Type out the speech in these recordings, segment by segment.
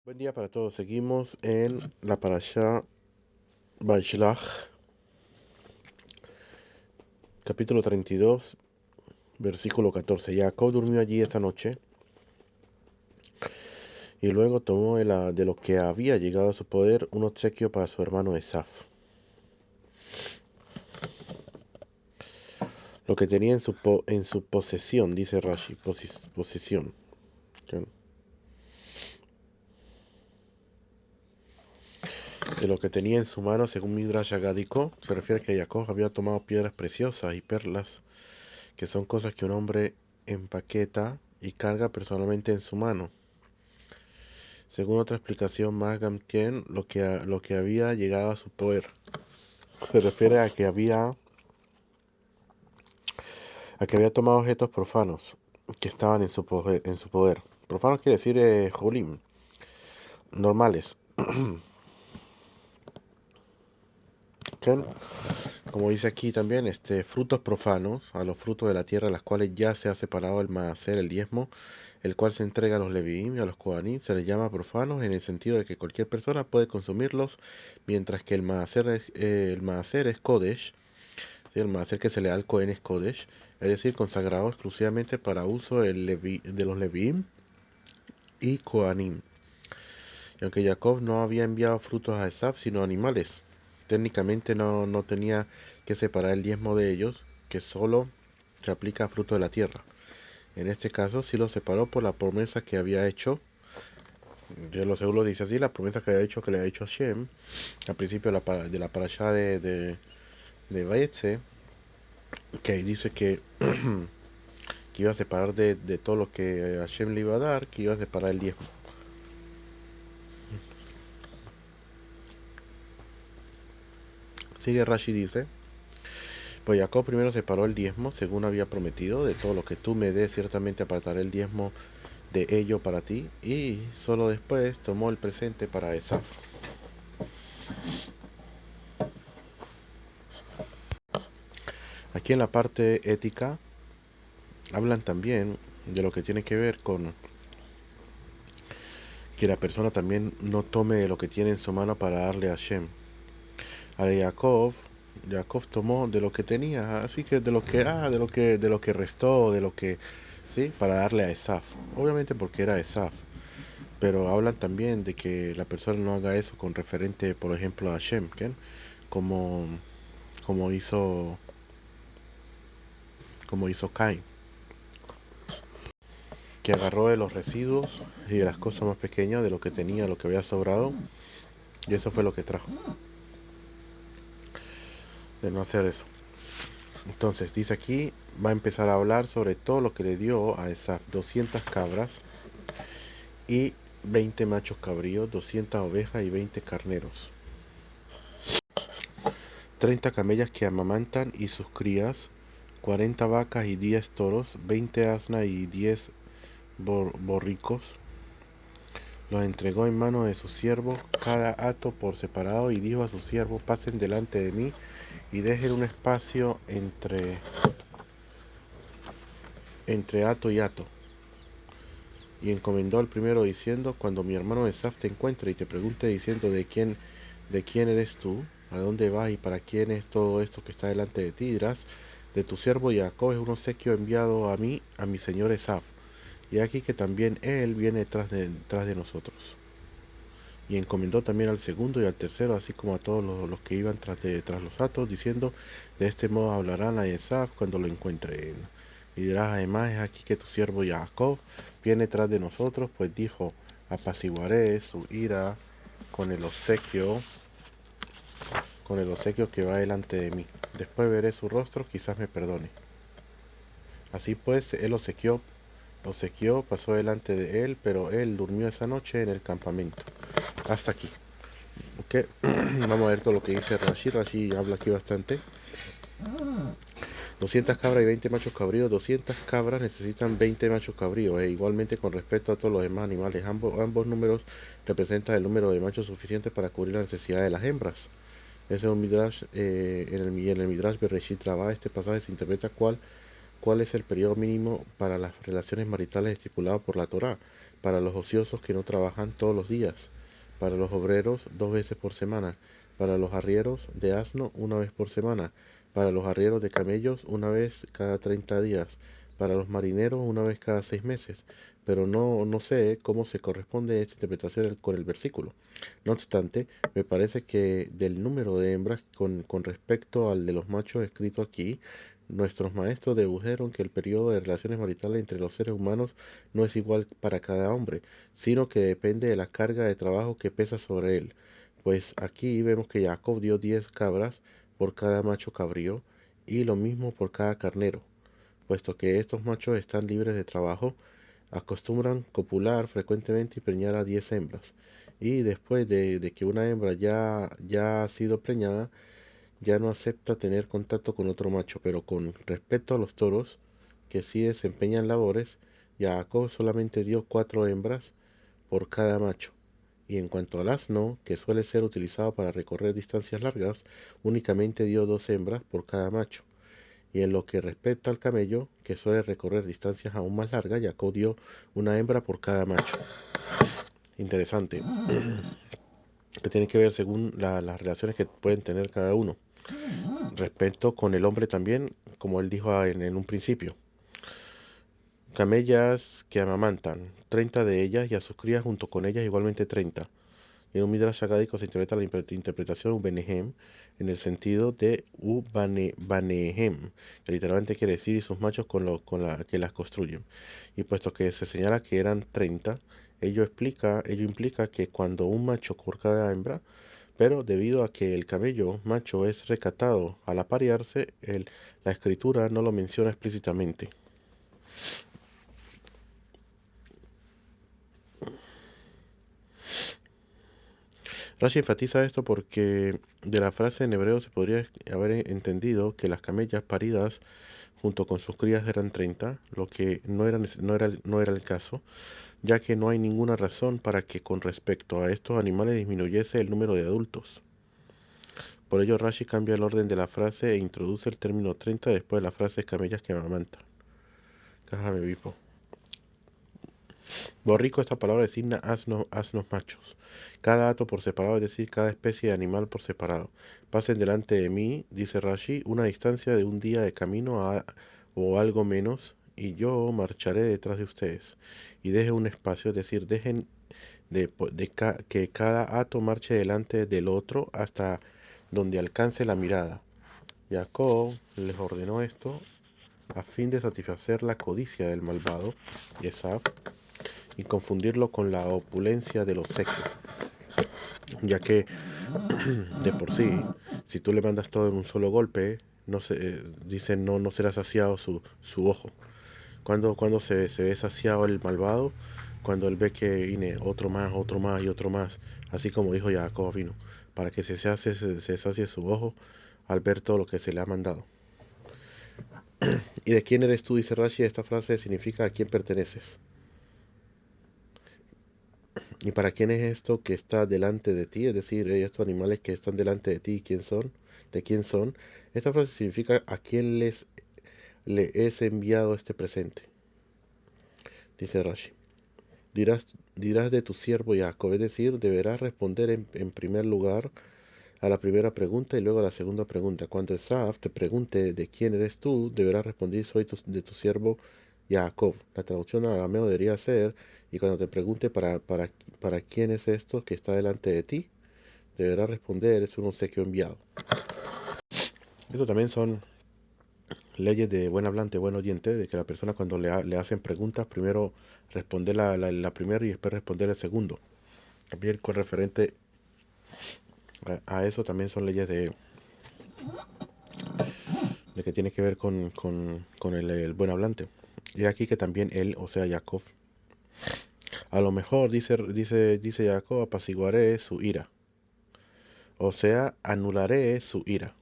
Buen día para todos. Seguimos en la parashá Vaishlach, capítulo 32, versículo 14. Jacob durmió allí esa noche y luego tomó de lo que había llegado a su poder un obsequio para su hermano Esaf. Lo que tenía en su posesión, dice Rashi, posesión. ¿Ok? De lo que tenía en su mano, según Midrash Agadiko, se refiere a que Jacob había tomado piedras preciosas y perlas, que son cosas que un hombre empaqueta y carga personalmente en su mano. Según otra explicación más Gamtien, lo que había llegado a su poder. Se refiere a que había tomado objetos profanos que estaban en su poder. Profanos quiere decir jolim, normales. ¿Okay? Como dice aquí también, frutos profanos, a los frutos de la tierra, las cuales ya se ha separado el maaser, el diezmo, el cual se entrega a los leviim y a los kohanim, se les llama profanos en el sentido de que cualquier persona puede consumirlos, mientras que el maaser es kodesh, ¿sí? El maaser que se le da al kohen es kodesh, es decir, consagrado exclusivamente para uso de los leviim y kohanim. Y aunque Jacob no había enviado frutos a Esaf, sino animales, técnicamente no tenía que separar el diezmo de ellos, que solo se aplica a fruto de la tierra. En este caso sí lo separó por la promesa que había hecho. De los según dice así, la promesa que había hecho, que le había hecho Hashem al principio de la parashá de Vayetze, que dice que iba a separar de todo lo que Hashem le iba a dar, que iba a separar el diezmo. Sigue Rashi dice, pues Jacob primero separó el diezmo, según había prometido, de todo lo que tú me des, ciertamente apartaré el diezmo de ello para ti, y solo después tomó el presente para Esaf. Aquí en la parte ética hablan también de lo que tiene que ver con que la persona también no tome lo que tiene en su mano para darle a Shem. A Jacob tomó de lo que tenía, así que de lo que restó, de lo que, sí, para darle a Esaf. Obviamente porque era Esaf, pero hablan también de que la persona no haga eso con referente, por ejemplo, a Shem, ¿ok? Como, como hizo, como hizo Cain, que agarró de los residuos y de las cosas más pequeñas, de lo que tenía, lo que había sobrado, y eso fue lo que trajo, de no hacer eso. Entonces, dice aquí, va a empezar a hablar sobre todo lo que le dio a esas 200 cabras y 20 machos cabríos, 200 ovejas y 20 carneros, 30 camellas que amamantan y sus crías, 40 vacas y 10 toros, 20 asnas y 10 borricos. Los entregó en manos de sus siervos, cada hato por separado, y dijo a sus siervos, pasen delante de mí y dejen un espacio entre hato y hato. Y encomendó al primero diciendo, cuando mi hermano Esaf te encuentre y te pregunte diciendo de quién eres tú, a dónde vas y para quién es todo esto que está delante de ti, dirás, de tu siervo Jacob es un obsequio enviado a mí, a mi señor Esaf. Y aquí que también él viene tras de nosotros. Y encomendó también al segundo y al tercero, así como a todos los que iban tras los atos, diciendo, de este modo hablarán a Esaf cuando lo encuentren. Y dirás, además, es aquí que tu siervo Jacob viene tras de nosotros, pues dijo, apaciguaré su ira con con el obsequio que va delante de mí. Después veré su rostro, quizás me perdone. Así pues, él obsequió, pasó delante de él, pero él durmió esa noche en el campamento. Hasta aquí. Ok, vamos a ver todo lo que dice Rashi. Rashi habla aquí bastante. 200 cabras y 20 machos cabríos. 200 cabras necesitan 20 machos cabríos. Igualmente con respecto a todos los demás animales. Ambos números representan el número de machos suficientes para cubrir la necesidad de las hembras. Ese es un Midrash, en el Midrash Bereshit Rabá, este pasaje se interpreta cuál es el periodo mínimo para las relaciones maritales estipulado por la Torá. para los ociosos que no trabajan todos los días, para los obreros 2 veces por semana, para los arrieros de asno 1 vez por semana, para los arrieros de camellos 1 vez cada 30 días, para los marineros 1 vez cada 6 meses. Pero no sé cómo se corresponde esta interpretación con el versículo. No obstante, me parece que del número de hembras con respecto al de los machos escrito aquí, nuestros maestros dedujeron que el periodo de relaciones maritales entre los seres humanos no es igual para cada hombre, sino que depende de la carga de trabajo que pesa sobre él. Pues aquí vemos que Jacob dio 10 cabras por cada macho cabrío y lo mismo por cada carnero. Puesto que estos machos están libres de trabajo, acostumbran copular frecuentemente y preñar a 10 hembras. Y después de que una hembra ya ha sido preñada, ya no acepta tener contacto con otro macho, pero con respecto a los toros, que sí desempeñan labores, Jacob solamente dio 4 hembras por cada macho. Y en cuanto al asno, que suele ser utilizado para recorrer distancias largas, únicamente dio 2 hembras por cada macho. Y en lo que respecta al camello, que suele recorrer distancias aún más largas, Jacob dio 1 hembra por cada macho. Interesante, que tiene que ver según las relaciones que pueden tener cada uno. Respecto con el hombre también, como él dijo en un principio. Camellas que amamantan, 30 de ellas y a sus crías junto con ellas igualmente 30. En un Midrash Agadico se interpreta la interpretación Ubenehem en el sentido de Banehem, que literalmente quiere decir y sus machos con la que las construyen. Y puesto que se señala que eran 30, ello implica que cuando un macho por cada hembra, pero debido a que el camello macho es recatado al aparearse, la escritura no lo menciona explícitamente. Rashi enfatiza esto porque de la frase en hebreo se podría haber entendido que las camellas paridas junto con sus crías eran 30, lo que no era el caso, ya que no hay ninguna razón para que con respecto a estos animales disminuyese el número de adultos. Por ello Rashi cambia el orden de la frase e introduce el término 30 después de la frase camellas que amamantan. Cájame vipo. Borrico, esta palabra designa asnos machos. Cada hato por separado, es decir, cada especie de animal por separado. Pasen delante de mí, dice Rashi, una distancia de un día de camino o algo menos, y yo marcharé detrás de ustedes. Y dejen un espacio, es decir, dejen que cada hato marche delante del otro hasta donde alcance la mirada. Jacob les ordenó esto a fin de satisfacer la codicia del malvado, Esav, y confundirlo con la opulencia de los secos, ya que de por sí, si tú le mandas todo en un solo golpe, no se, dicen no será saciado su ojo. Cuando se ve saciado el malvado, cuando él ve que viene otro más y otro más, así como dijo Jacob vino, para que se sacie su ojo al ver todo lo que se le ha mandado. ¿Y de quién eres tú? Dice Rashi, esta frase significa a quién perteneces. ¿Y para quién es esto que está delante de ti? Es decir, estos animales que están delante de ti, ¿quién son? ¿De quién son? Esta frase significa a quién le es enviado este presente. Dice Rashi. Dirás de tu siervo Jacob, es decir, deberás responder en primer lugar a la primera pregunta y luego a la segunda pregunta. Cuando Esaf te pregunte de quién eres tú, deberás responder soy de tu siervo Jacob. La traducción al arameo debería ser, y cuando te pregunte para quién es esto que está delante de ti, deberás responder es un obsequio enviado. Eso también son leyes de buen hablante, buen oyente, de que la persona cuando le hacen preguntas, primero responder la primera y después responder el segundo. También con referente a eso también son leyes de que tiene que ver con el buen hablante. Y aquí que también él, o sea, Jacob, a lo mejor dice Jacob, apaciguaré su ira. O sea, anularé su ira.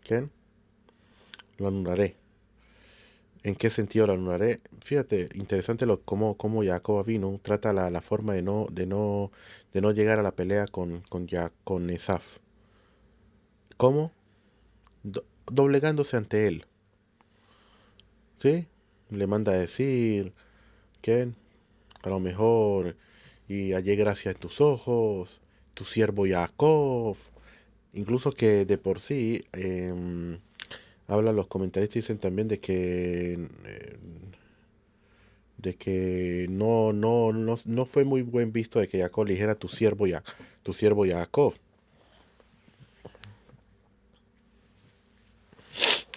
¿Quién? Lo anularé. ¿En qué sentido lo anularé? Fíjate, interesante cómo Jacob vino trata la forma de no llegar a la pelea con Esaf. ¿Cómo? Doblegándose ante él. ¿Sí? Le manda a decir, ¿quién? A lo mejor, y hallé gracia en tus ojos, tu siervo Jacob. Incluso que de por sí, hablan los comentaristas dicen también de que no fue muy buen visto de que Jacob le dijera tu siervo Jacob,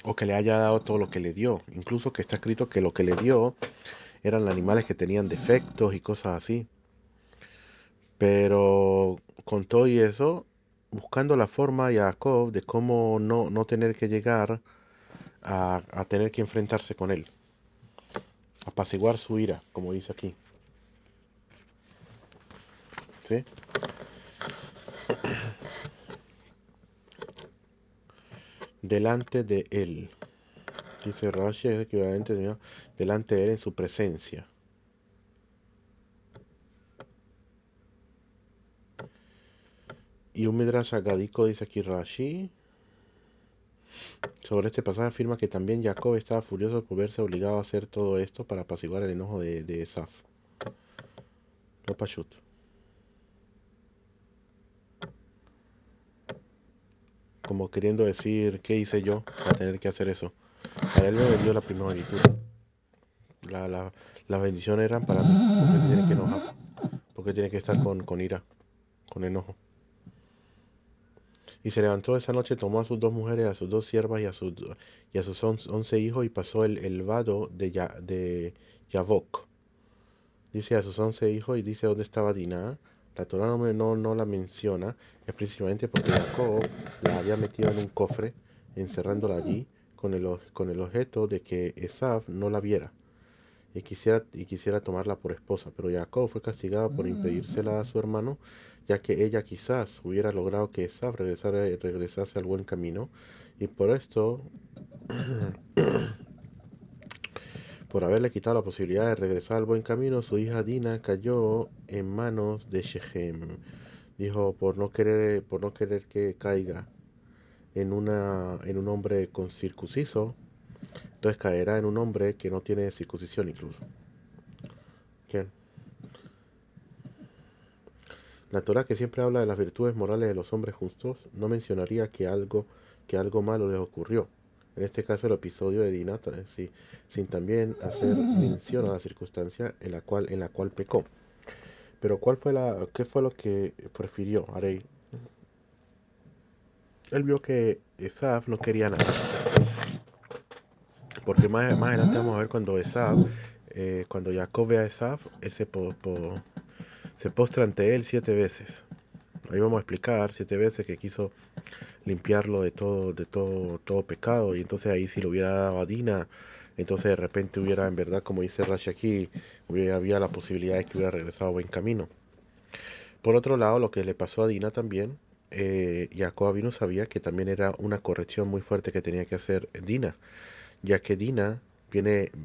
o que le haya dado todo lo que le dio. Incluso que está escrito que lo que le dio eran animales que tenían defectos y cosas así. Pero con todo y eso, buscando la forma Jacob de cómo no tener que llegar a tener que enfrentarse con él, apaciguar su ira, como dice aquí, ¿sí? Delante de él. Dice Rashi, es equivalente ¿no? Delante de él en su presencia. Y un Midrash agadico dice aquí Rashi, sobre este pasaje afirma que también Jacob estaba furioso por verse obligado a hacer todo esto para apaciguar el enojo de Esaf. Lo pashut. Como queriendo decir, ¿qué hice yo para tener que hacer eso? Para él me dio la primogenitura. Las bendiciones eran para mí. ¿Por qué tiene que enojar? ¿Por qué tiene que estar con ira, con enojo? Y se levantó esa noche, tomó a sus dos mujeres, a sus dos siervas y a sus 11 hijos y pasó el vado de Yavok. Dice a sus 11 hijos y dice dónde estaba Dinah. La Torah no la menciona, es principalmente porque Jacob la había metido en un cofre, encerrándola allí, con el objeto de que Esaf no la viera y quisiera tomarla por esposa. Pero Jacob fue castigado por impedírsela a su hermano, ya que ella quizás hubiera logrado que Esaf regresase al buen camino, y por esto, por haberle quitado la posibilidad de regresar al buen camino, su hija Dina cayó en manos de Shechem. Dijo, por no querer que caiga en un hombre con circunciso, entonces caerá en un hombre que no tiene circuncisión incluso. ¿Quién? La Torá, que siempre habla de las virtudes morales de los hombres justos, no mencionaría que algo malo les ocurrió. En este caso, el episodio de Dinah, sí, sin también hacer mención a la circunstancia en la cual pecó. Pero ¿qué fue lo que prefirió Arey? Él vio que Esaf no quería nada. Porque más adelante vamos a ver cuando Jacob ve a Esaf, él se postra ante él 7 veces. Ahí vamos a explicar 7 veces que quiso limpiarlo de todo pecado, y entonces ahí si lo hubiera dado a Dina, entonces de repente hubiera, en verdad, como dice Rashi aquí, había la posibilidad de que hubiera regresado a buen camino. Por otro lado, lo que le pasó a Dina también, Jacob vino sabía que también era una corrección muy fuerte que tenía que hacer Dina, ya que Dina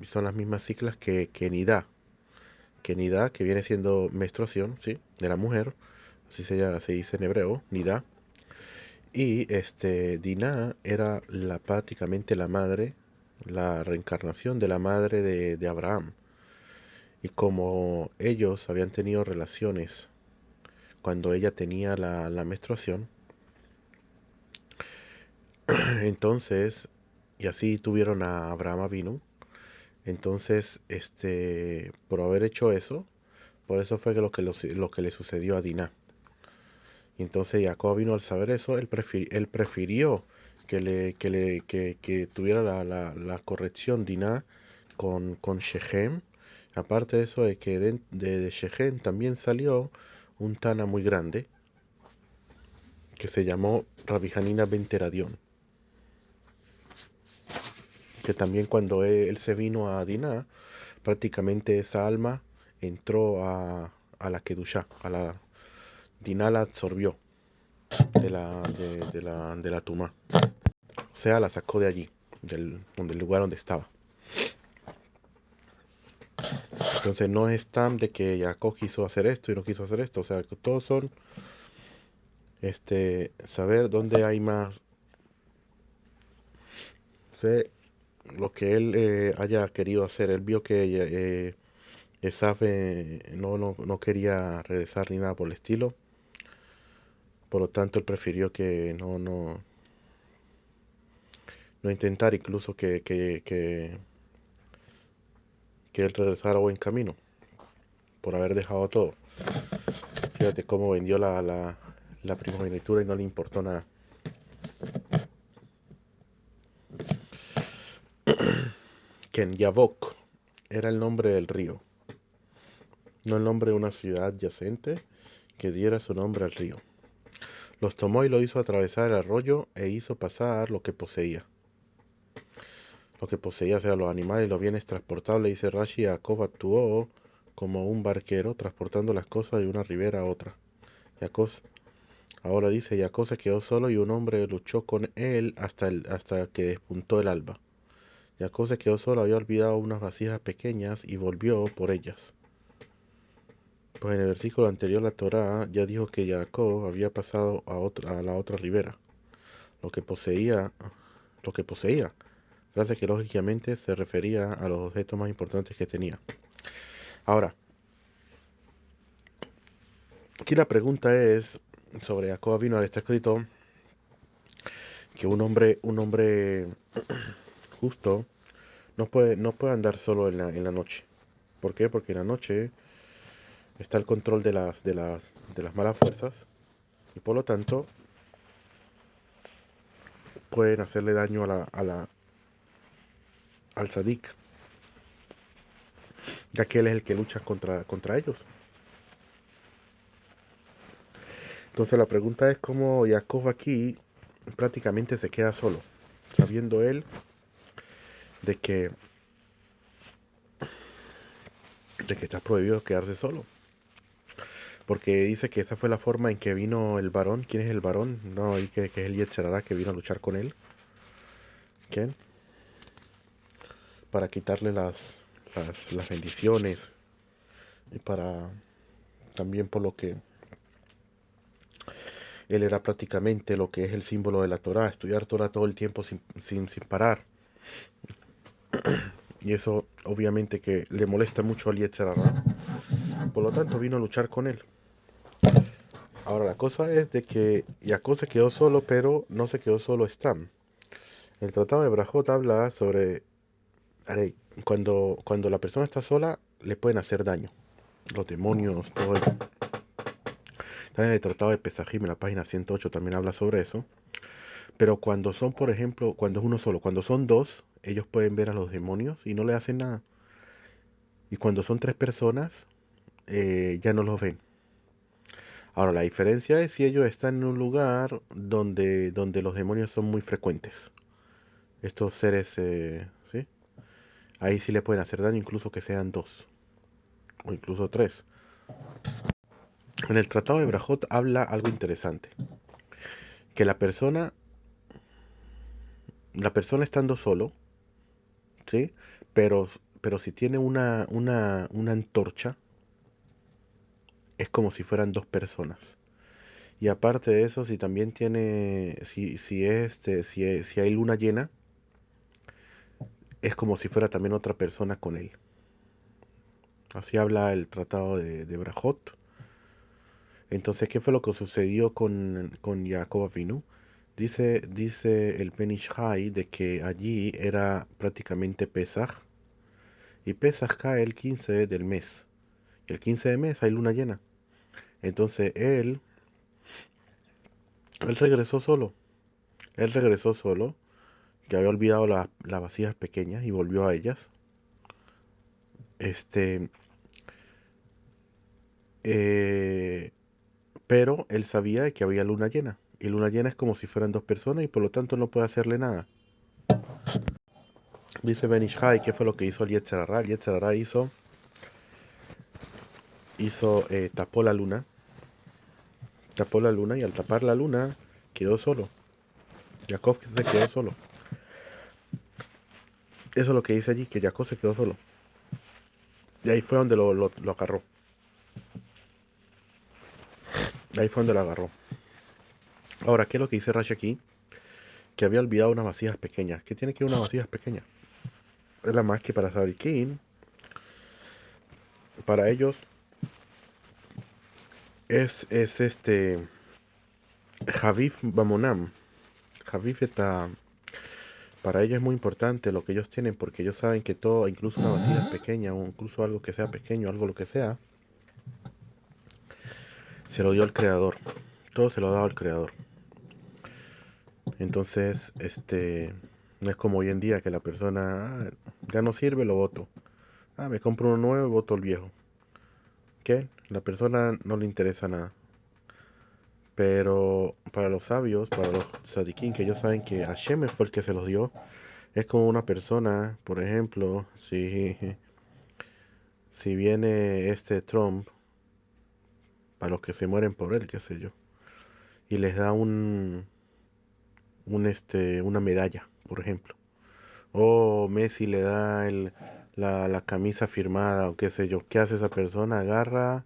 son las mismas siglas que Nidá, que viene siendo menstruación, ¿sí? De la mujer, así se dice en hebreo, Nidá. Y Dinah era prácticamente la madre, la reencarnación de la madre de Abraham. Y como ellos habían tenido relaciones cuando ella tenía la menstruación, entonces, y así tuvieron a Abraham Avinu, entonces, por haber hecho eso, por eso fue lo que le sucedió a Dinah. Y entonces Jacob vino al saber eso, él prefirió que tuviera la corrección Dinah con Shechem. Aparte de eso, de que de Shechem también salió un Tana muy grande que se llamó Rabbi Hanina ben Teradión, que también cuando él se vino a Dinah, prácticamente esa alma entró a la Kedushá, Dinah la absorbió de la Tumá. O sea, la sacó de allí, del lugar donde estaba. Entonces no es tan de que Jacob quiso hacer esto y no quiso hacer esto. O sea, que todos son saber dónde hay más. Sé lo que él haya querido hacer. Él vio que Esaf no quería regresar ni nada por el estilo. Por lo tanto, él prefirió que no intentar incluso que él regresara a buen camino por haber dejado todo. Fíjate cómo vendió la primogenitura y no le importó nada. Ken Yabok era el nombre del río, no el nombre de una ciudad adyacente que diera su nombre al río. Los tomó y lo hizo atravesar el arroyo e hizo pasar lo que poseía. Lo que poseía, o sea, los animales y los bienes transportables, dice Rashi, Jacob actuó como un barquero transportando las cosas de una ribera a otra. Jacob, ahora dice, Jacob se quedó solo y un hombre luchó con él hasta que despuntó el alba. Jacob se quedó solo, había olvidado unas vasijas pequeñas y volvió por ellas. Pues en el versículo anterior la Torá ya dijo que Jacob había pasado a la otra ribera, lo que poseía, lo que poseía, frase que lógicamente se refería a los objetos más importantes que tenía. Ahora, aquí la pregunta es sobre Jacob Avinu. Está escrito que un hombre justo no puede andar solo en la noche. ¿Por qué? Porque en la noche está el control de las malas fuerzas y por lo tanto pueden hacerle daño al Sadik, ya que él es el que lucha contra ellos. Entonces la pregunta es cómo Jacob aquí prácticamente se queda solo, sabiendo él de que, de que está prohibido quedarse solo. Porque dice que esa fue la forma en que vino el varón. ¿Quién es el varón? No, y que es el Yetzer Hara que vino a luchar con él. ¿Quién? Para quitarle las bendiciones y para también por lo que él era prácticamente lo que es el símbolo de la Torá, estudiar Torá todo el tiempo sin parar. Y eso obviamente que le molesta mucho al Yetzer Hara. Por lo tanto vino a luchar con él. Ahora la cosa es de que Jacob se quedó solo, pero no se quedó solo Stam. El tratado de Brajot habla sobre cuando la persona está sola le pueden hacer daño. Los demonios, todo eso. También el tratado de Pesajim en la página 108 también habla sobre eso. Pero cuando son, por ejemplo, cuando es uno solo, cuando son dos, ellos pueden ver a los demonios y no le hacen nada. Y cuando son tres personas, ya no los ven. Ahora, la diferencia es si ellos están en un lugar donde los demonios son muy frecuentes. Estos seres, ¿sí? Ahí sí le pueden hacer daño, incluso que sean dos, o incluso tres. En el Tratado de Brajot habla algo interesante. Que la persona estando solo, ¿sí? Pero si tiene una antorcha, es como si fueran dos personas. Y aparte de eso, si también tiene, si hay luna llena, es como si fuera también otra persona con él. Así habla el tratado de Brajot. Entonces, ¿qué fue lo que sucedió con Jacob Avinu? Dice el Ben Ish Hai de que allí era prácticamente Pesaj. Y Pesaj cae el 15 del mes. Y el 15 de mes hay luna llena. Entonces él regresó solo. Él regresó solo, que había olvidado las vasijas pequeñas y volvió a ellas. Este, eh, pero él sabía que había luna llena. Y luna llena es como si fueran dos personas y por lo tanto no puede hacerle nada. Dice Ben Ish Hai, ¿qué fue lo que hizo el Yetzer Hara? El Yetzer Hara tapó la luna y al tapar la luna quedó solo. Jacob se quedó solo. Eso es lo que dice allí, que Jacob se quedó solo. Y ahí fue donde lo agarró. Ahí fue donde lo agarró. Ahora, ¿qué es lo que dice Rashi aquí? Que había olvidado unas vasijas pequeñas. ¿Qué tiene que ver unas vasijas pequeñas? Es la más que para saber quién. para ellos es Javif Bamonam. Javif está, para ellos es muy importante lo que ellos tienen porque ellos saben que todo, incluso una vasija pequeña o incluso algo que sea pequeño, algo lo que sea, se lo dio al creador. Todo se lo ha dado al creador. Entonces, no es como hoy en día que la persona ya no sirve, lo voto. Me compro uno nuevo y voto el viejo. ¿Qué? La persona no le interesa nada. Pero para los sabios, para los tzadikim, que ellos saben que Hashem fue el que se los dio, es como una persona, por ejemplo, si viene este Trump, para los que se mueren por él, qué sé yo, y les da una medalla, por ejemplo. O Messi le da la camisa firmada o qué sé yo. ¿Qué hace esa persona? Agarra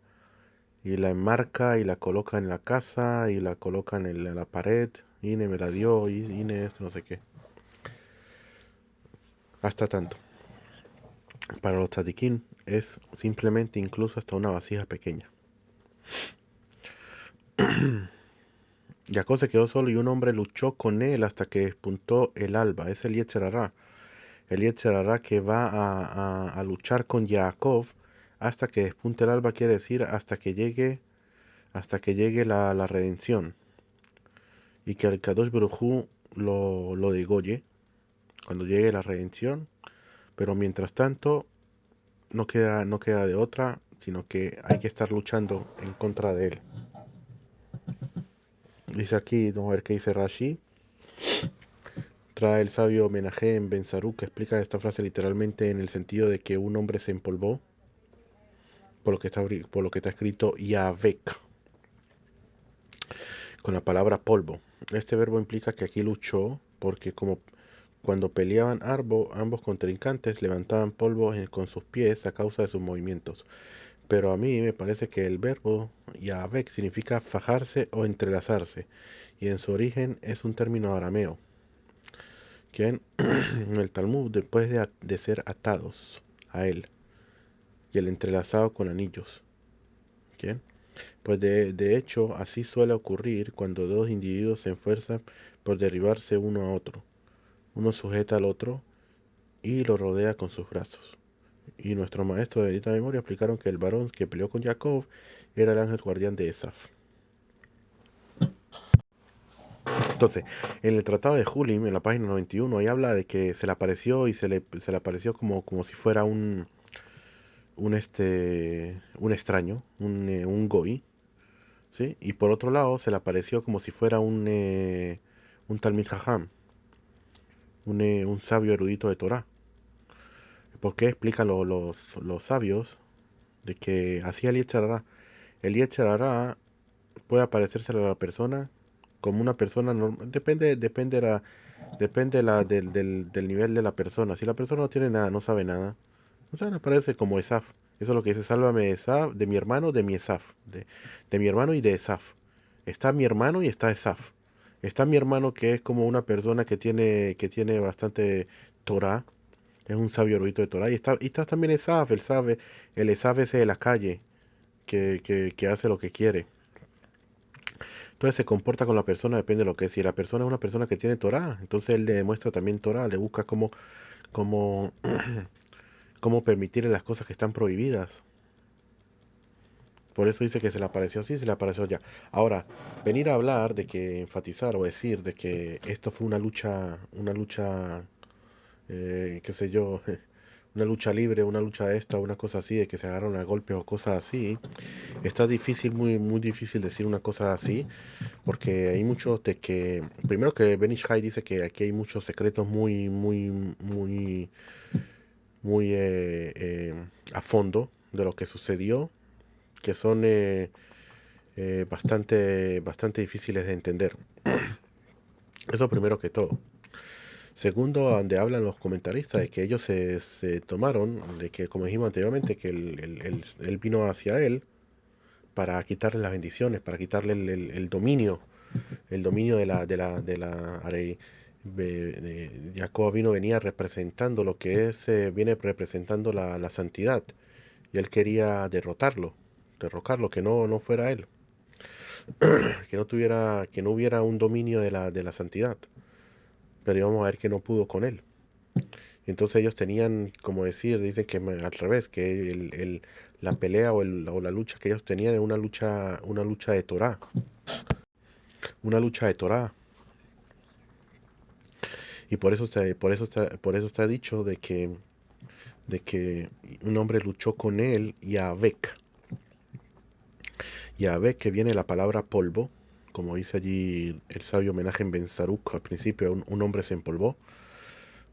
y la enmarca y la coloca en la casa y la coloca en la pared. Ine me la dio, Ine esto, no sé qué. Hasta tanto. Para los tzadikim es simplemente incluso hasta una vasija pequeña. Jacob se quedó solo y un hombre luchó con él hasta que despuntó el alba. Es el Yetzer Hará. El Yetzer Hará que va a luchar con Jacob hasta que despunte el alba, quiere decir hasta que llegue la redención. Y que el Kadosh Baruj Hu lo degolle cuando llegue la redención. Pero mientras tanto, no queda de otra, sino que hay que estar luchando en contra de él. Dice aquí, vamos a ver qué dice Rashi. Trae el sabio Menahem Ben Saruk que explica esta frase literalmente en el sentido de que un hombre se empolvó por lo que está escrito Yavek, con la palabra polvo. Este verbo implica que aquí luchó porque como cuando peleaban ambos contrincantes levantaban polvo con sus pies a causa de sus movimientos. Pero a mí me parece que el verbo Yavek significa fajarse o entrelazarse, y en su origen es un término arameo, que en el Talmud, después de ser atados a él, y el entrelazado con anillos. ¿Quién? Pues de hecho, así suele ocurrir cuando dos individuos se esfuerzan por derribarse uno a otro. Uno sujeta al otro y lo rodea con sus brazos. Y nuestros maestros de Edita Memoria explicaron que el varón que peleó con Jacob era el ángel guardián de Esaf. Entonces, en el tratado de Hulim, en la página 91, ahí habla de que se le apareció y se le apareció como si fuera un extraño, un goi, ¿sí? Y por otro lado, se le apareció como si fuera un Talmid Jajam, un sabio erudito de Torah. ¿Por qué explican los sabios de que así el Yetzer Hará? El Yetzer Hará puede aparecerse a la persona como una persona normal. Depende del nivel de la persona. Si la persona no tiene nada, no sabe nada, o sea, le aparece como Esaf. Eso es lo que dice, sálvame Esaf, de mi hermano, de mi Esaf. De mi hermano y de Esaf. Está mi hermano y está Esaf. Está mi hermano que es como una persona que tiene bastante Torah, es un sabio erudito de Torah. Y está también Esaf, el Esaf ese de la calle, que hace lo que quiere. Entonces se comporta con la persona, depende de lo que es. Si la persona es una persona que tiene Torah, entonces él le demuestra también Torah, le busca cómo, cómo permitirle las cosas que están prohibidas. Por eso dice que se le apareció así, se le apareció allá. Ahora, venir a hablar de que enfatizar o decir de que esto fue una lucha, qué sé yo, una lucha libre, una lucha esta, una cosa así, de que se agarraron a golpes o cosas así, está difícil, muy, muy difícil decir una cosa así, porque hay muchos de que, primero que Benish High dice que aquí hay muchos secretos muy, muy, muy, muy a fondo de lo que sucedió, que son bastante, bastante difíciles de entender. Eso primero que todo. Segundo, donde hablan los comentaristas de que ellos se tomaron, de que como dijimos anteriormente, que él vino hacia él para quitarle las bendiciones, para quitarle el dominio de la Arei. Jacob venía representando lo que viene representando la santidad. y él quería derrocarlo, que no fuera él, que no hubiera un dominio de la santidad. Pero íbamos a ver que no pudo con él. Entonces ellos tenían, como decir, dicen que al revés, que la pelea o la lucha que ellos tenían era una lucha de Torah, una lucha de Torah. Y por eso está dicho de que un hombre luchó con él y a Abek. Y a Abek, que viene la palabra polvo, como dice allí el sabio Menachem Ben Saruk al principio, un hombre se empolvó,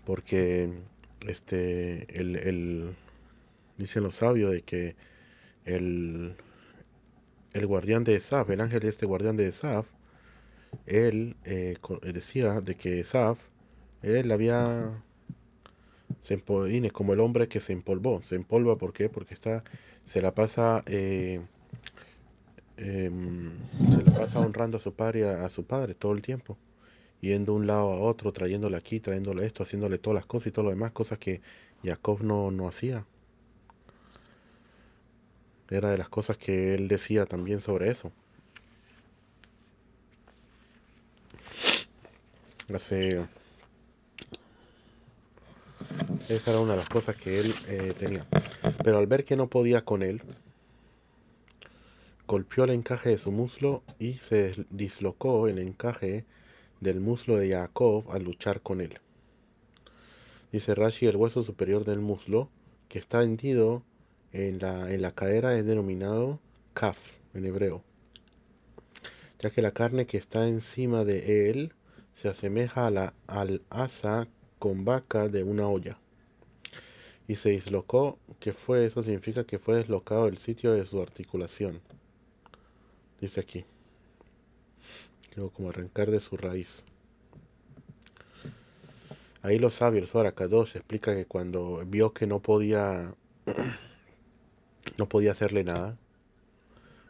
porque dicen los sabios de que el, el guardián de Esaf, el ángel de este guardián de Esaf, él decía de que Esaf, él había, como el hombre que se empolvó, se empolva, ¿por qué? Porque se la pasa, se la pasa honrando a su padre a su padre todo el tiempo, yendo de un lado a otro, trayéndole aquí, trayéndole esto, haciéndole todas las cosas y todo lo demás, cosas que Jacob no hacía. Era de las cosas que él decía también sobre eso. Hace, esa era una de las cosas que él tenía. Pero al ver que no podía con él, golpeó el encaje de su muslo y se dislocó el encaje del muslo de Jacob al luchar con él. Dice Rashi, el hueso superior del muslo, que está hendido en la cadera, es denominado kaf en hebreo, ya que la carne que está encima de él se asemeja al asa con vaca de una olla. Y se dislocó, eso significa que fue deslocado el sitio de su articulación. Dice aquí, como arrancar de su raíz. Ahí los sabios, el Zohar Kadosh explica que cuando vio que no podía hacerle nada,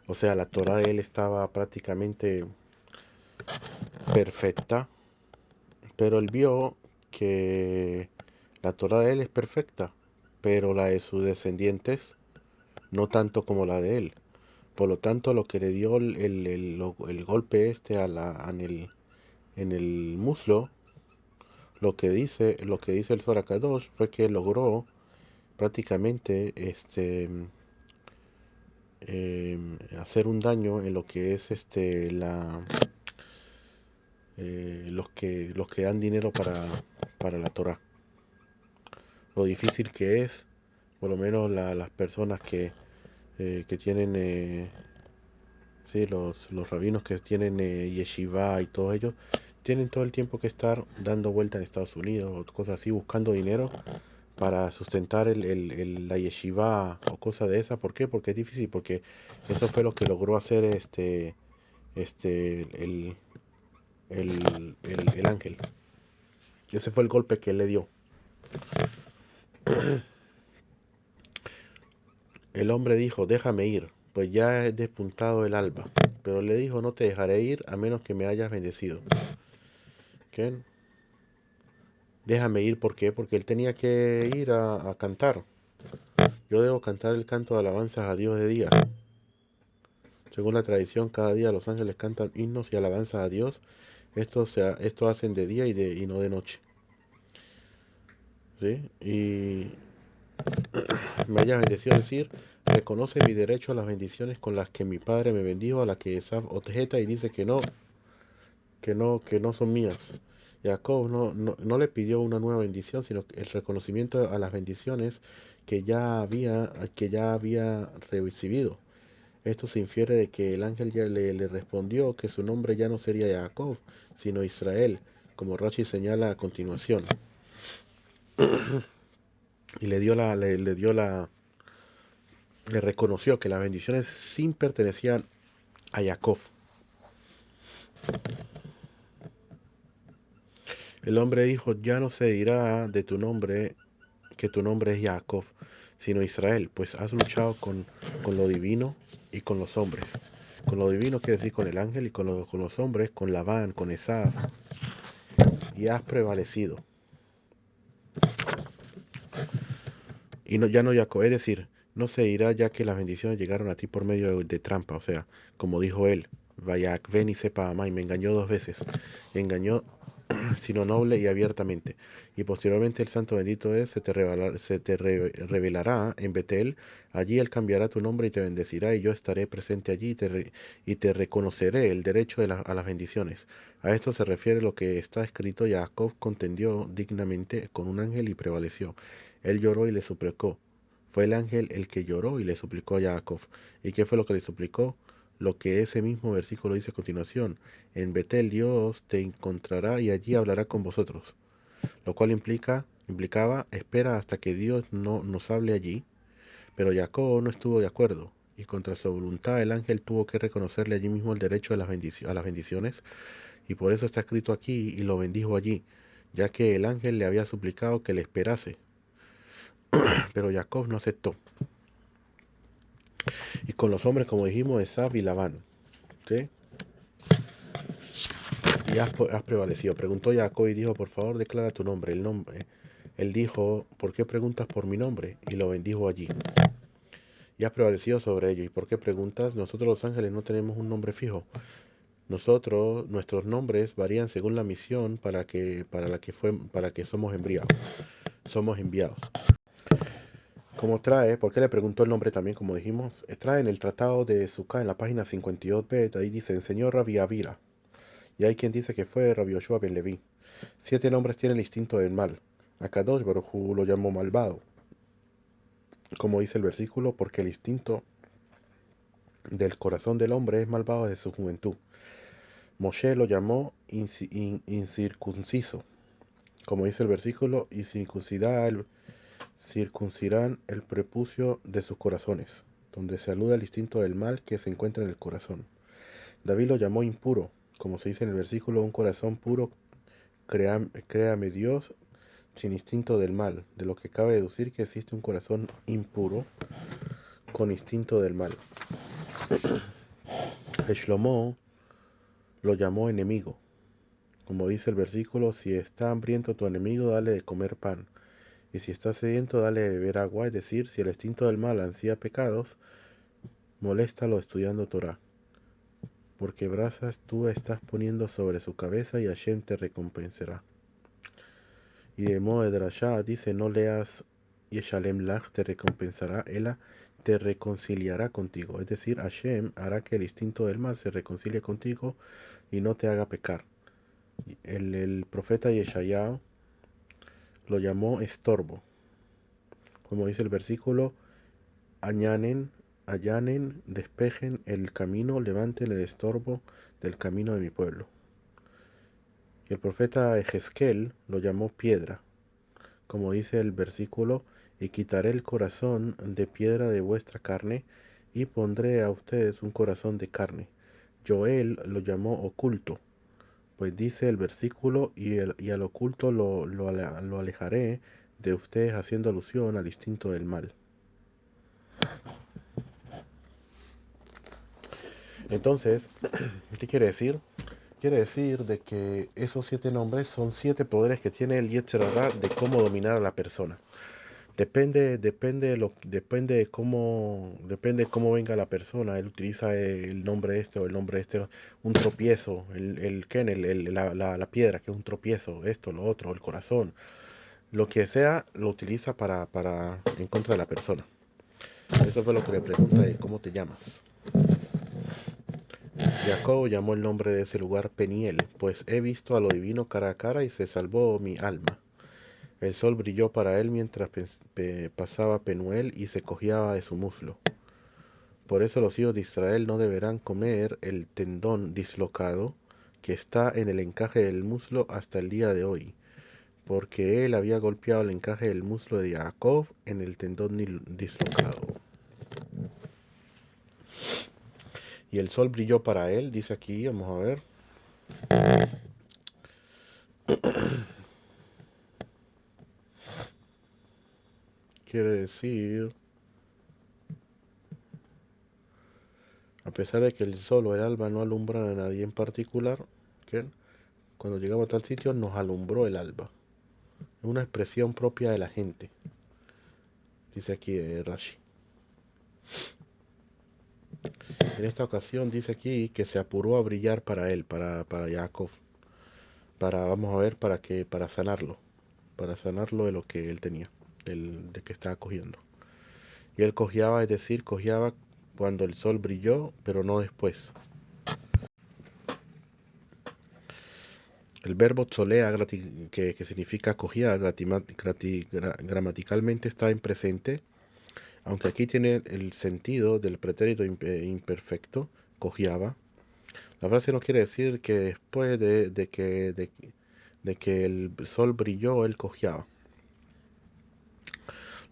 o sea, la Torah de él estaba prácticamente perfecta, pero él vio que la Torah de él es perfecta, pero la de sus descendientes no tanto como la de él. Por lo tanto, lo que le dio el golpe en el muslo, lo que dice el Zohar Kadosh fue que logró prácticamente hacer un daño en lo que es los que dan dinero para la Torah. Lo difícil que es, por lo menos las personas que tienen, sí, los rabinos que tienen yeshiva y todo ello, tienen todo el tiempo que estar dando vuelta en Estados Unidos o cosas así, buscando dinero para sustentar la yeshiva o cosa de esa. ¿Por qué? Porque es difícil, porque eso fue lo que logró hacer este, el, el ángel. Ese fue el golpe que él le dio. El hombre dijo, déjame ir, pues ya he despuntado el alba. Pero le dijo, no te dejaré ir a menos que me hayas bendecido. ¿Qué? Déjame ir, ¿por qué? Porque él tenía que ir a cantar. Yo debo cantar el canto de alabanzas a Dios de día. Según la tradición, cada día los ángeles cantan himnos y alabanzas a Dios. Esto hacen de día y no de noche. ¿Sí? Y me haya bendecido decir, reconoce mi derecho a las bendiciones con las que mi padre me bendijo, a la que Esaf objeta y dice que no son mías. Jacob no le pidió una nueva bendición, sino el reconocimiento a las bendiciones que ya había recibido. Esto se infiere de que el ángel ya le respondió que su nombre ya no sería Jacob, sino Israel, como Rashi señala a continuación. Y le reconoció que las bendiciones sí pertenecían a Jacob. El hombre dijo, ya no se dirá de tu nombre que tu nombre es Jacob, sino Israel, pues has luchado con lo divino y con los hombres. Con lo divino quiere decir con el ángel y con los hombres, con Labán, con Esaf, y has prevalecido. Y no, ya no Jacob, es decir, no se irá ya que las bendiciones llegaron a ti por medio de trampa, o sea, como dijo él, vaya, ven y sepa amar, y me engañó dos veces, engañó sino noble y abiertamente. Y posteriormente el santo bendito es, revelará en Betel, allí él cambiará tu nombre y te bendecirá, y yo estaré presente allí y te reconoceré el derecho a las bendiciones. A esto se refiere lo que está escrito: Jacob contendió dignamente con un ángel y prevaleció. Él lloró y le suplicó. Fue el ángel el que lloró y le suplicó a Jacob. ¿Y qué fue lo que le suplicó? Lo que ese mismo versículo dice a continuación: en Betel Dios te encontrará y allí hablará con vosotros. Lo cual implicaba, espera hasta que Dios no nos hable allí. Pero Jacob no estuvo de acuerdo, y contra su voluntad el ángel tuvo que reconocerle allí mismo el derecho a las bendiciones, y por eso está escrito aquí, y lo bendijo allí, ya que el ángel le había suplicado que le esperase. Pero Jacob no aceptó. Y con los hombres, como dijimos, Esaf y Labán. ¿Sí? Y has prevalecido. Preguntó Jacob y dijo: por favor, declara tu nombre. El nombre. Él dijo: ¿por qué preguntas por mi nombre? Y lo bendijo allí. Y has prevalecido sobre ello. ¿Y por qué preguntas? Nosotros los ángeles no tenemos un nombre fijo. Nuestros nombres varían según la misión para que somos enviados. Como trae, ¿por qué le preguntó el nombre también, como dijimos? Trae en el tratado de Sukkah en la página 52b, ahí dice: enseñó Rabbi Avira. Y hay quien dice que fue Rabbi Yoshua ben Leví. 7 nombres tiene el instinto del mal. A Kadosh Baruj Hu lo llamó malvado, como dice el versículo, porque el instinto del corazón del hombre es malvado desde su juventud. Moshe lo llamó incircunciso, como dice el versículo, y circuncirán el prepucio de sus corazones, donde se alude al instinto del mal que se encuentra en el corazón. David lo llamó impuro, como se dice en el versículo: un corazón puro, créame Dios, sin instinto del mal, de lo que cabe deducir que existe un corazón impuro con instinto del mal. Shlomo lo llamó enemigo, como dice el versículo: si está hambriento tu enemigo, dale de comer pan, y si está sediento, dale de beber agua. Es decir, si el instinto del mal ansía pecados, moléstalo estudiando Torah, porque brasas tú estás poniendo sobre su cabeza y Hashem te recompensará. Y de modo de Drashá dice: no leas Yeshalem Lach te recompensará, Ela te reconciliará contigo. Es decir, Hashem hará que el instinto del mal se reconcilie contigo y no te haga pecar. El profeta Yeshayahu lo llamó estorbo, como dice el versículo: allanen, despejen el camino, levanten el estorbo del camino de mi pueblo. Y el profeta Ezequiel lo llamó piedra, como dice el versículo: y quitaré el corazón de piedra de vuestra carne, y pondré a ustedes un corazón de carne. Joel lo llamó oculto, pues dice el versículo: y al oculto lo alejaré de ustedes, haciendo alusión al instinto del mal. Entonces, ¿qué quiere decir? Quiere decir de que esos 7 nombres son 7 poderes que tiene el Yetzer Hara de cómo dominar a la persona. Depende de cómo venga la persona. Él utiliza el nombre este o el nombre este, un tropiezo, la piedra, que es un tropiezo, esto, lo otro, el corazón, lo que sea, lo utiliza para en contra de la persona. Eso fue lo que le pregunta de cómo te llamas. Jacob llamó el nombre de ese lugar Peniel, pues he visto a lo divino cara a cara y se salvó mi alma. El sol brilló para él mientras pasaba Penuel y se cogía de su muslo. Por eso los hijos de Israel no deberán comer el tendón dislocado que está en el encaje del muslo hasta el día de hoy, porque él había golpeado el encaje del muslo de Jacob en el tendón dislocado. Y el sol brilló para él, dice aquí, vamos a ver. Quiere decir, a pesar de que el sol o el alba no alumbran a nadie en particular, ¿qué? Cuando llegamos a tal sitio nos alumbró el alba. Es una expresión propia de la gente, dice aquí Rashi. En esta ocasión dice aquí que se apuró a brillar para él, para Jacob, vamos a ver, para sanarlo de lo que él tenía, de que estaba cogiendo. Y él cojeaba, es decir, cojeaba cuando el sol brilló, pero no después. El verbo tsolea, que significa cojear, gramaticalmente está en presente, aunque aquí tiene el sentido del pretérito imperfecto, cojeaba. La frase no quiere decir que después de que el sol brilló, él cojeaba,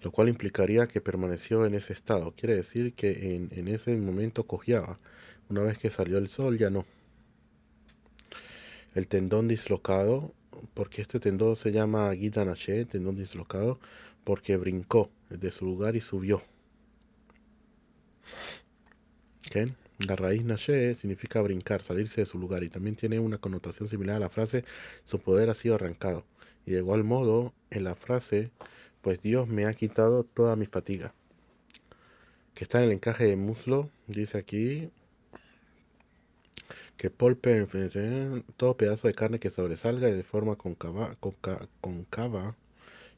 lo cual implicaría que permaneció en ese estado. Quiere decir que en ese momento cojeaba. Una vez que salió el sol, ya no. El tendón dislocado, porque este tendón se llama Gita Naché, tendón dislocado, porque brincó de su lugar y subió. ¿Okay? La raíz Naché significa brincar, salirse de su lugar, y también tiene una connotación similar a la frase su poder ha sido arrancado. Y de igual modo, en la frase, pues Dios me ha quitado toda mi fatiga, que está en el encaje de muslo, dice aquí, que polpe todo pedazo de carne que sobresalga y de forma concava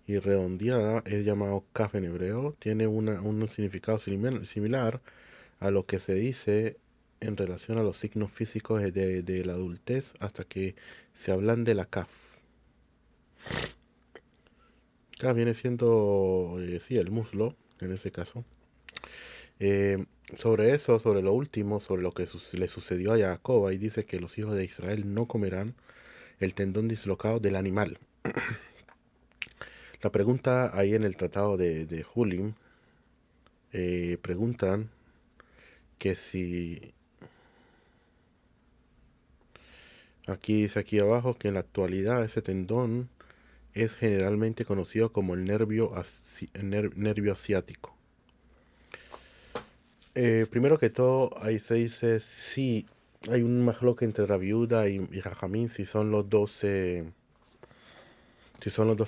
y redondeada es llamado kaf en hebreo. Tiene un significado similar a lo que se dice en relación a los signos físicos de la adultez hasta que se hablan de la kaf. Acá viene siendo, sí, el muslo, en ese caso. Eh, sobre eso, sobre lo último, sobre lo que le sucedió a Jacob, y dice que los hijos de Israel no comerán el tendón dislocado del animal. La pregunta ahí en el tratado de Hulim, preguntan que si, aquí dice aquí abajo, que en la actualidad ese tendón es generalmente conocido como el nervio asiático. Primero que todo, ahí se dice si hay un majloque entre Rabiuda y Jajamín, si son los dos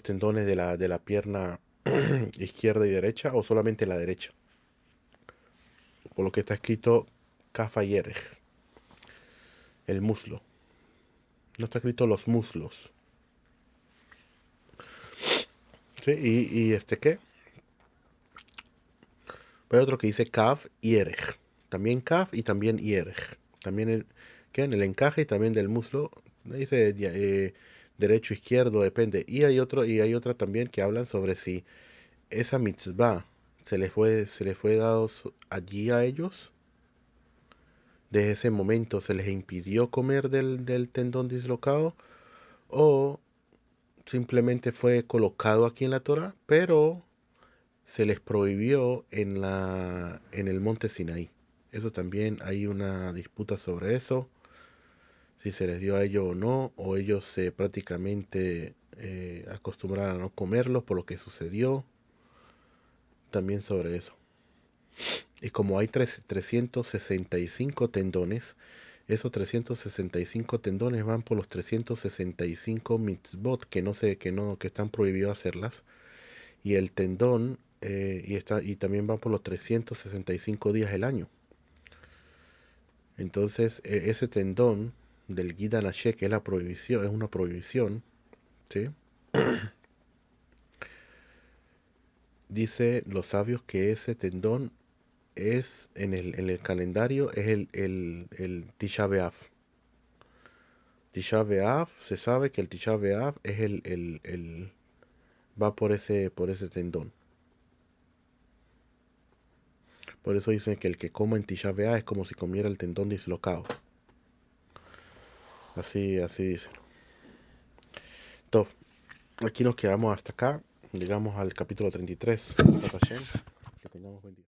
tendones de la pierna izquierda y derecha o solamente la derecha. Por lo que está escrito Kafa Yerej, el muslo. No está escrito los muslos. ¿Sí? Y este qué. Hay otro que dice Kaf Yerej. También Kaf y también Yerej. También ¿qué? En el encaje y también del muslo. Dice derecho, izquierdo, depende. Y hay otra también que hablan sobre si esa mitzvah se les fue dado allí a ellos. Desde ese momento se les impidió comer del tendón dislocado o simplemente fue colocado aquí en la Torah, pero se les prohibió en el monte Sinaí. Eso también hay una disputa sobre eso, si se les dio a ellos o no, o ellos prácticamente acostumbraron a no comerlos por lo que sucedió, también sobre eso. Y como hay 365 tendones, esos 365 tendones van por los 365 mitzvot que están prohibidos hacerlas. Y el tendón y también van por los 365 días del año. Entonces, ese tendón del Gida Nashe, que es la prohibición, es una prohibición, ¿sí? Dice los sabios que ese tendón es en el calendario es el Tisha B'Av. Tisha B'Av, se sabe que el Tisha B'Av es va por ese tendón. Por eso dicen que el que coma en Tisha B'Av es como si comiera el tendón dislocado. Así dicen. Top. Aquí nos quedamos hasta acá. Llegamos al capítulo 33. Que tengamos buen día.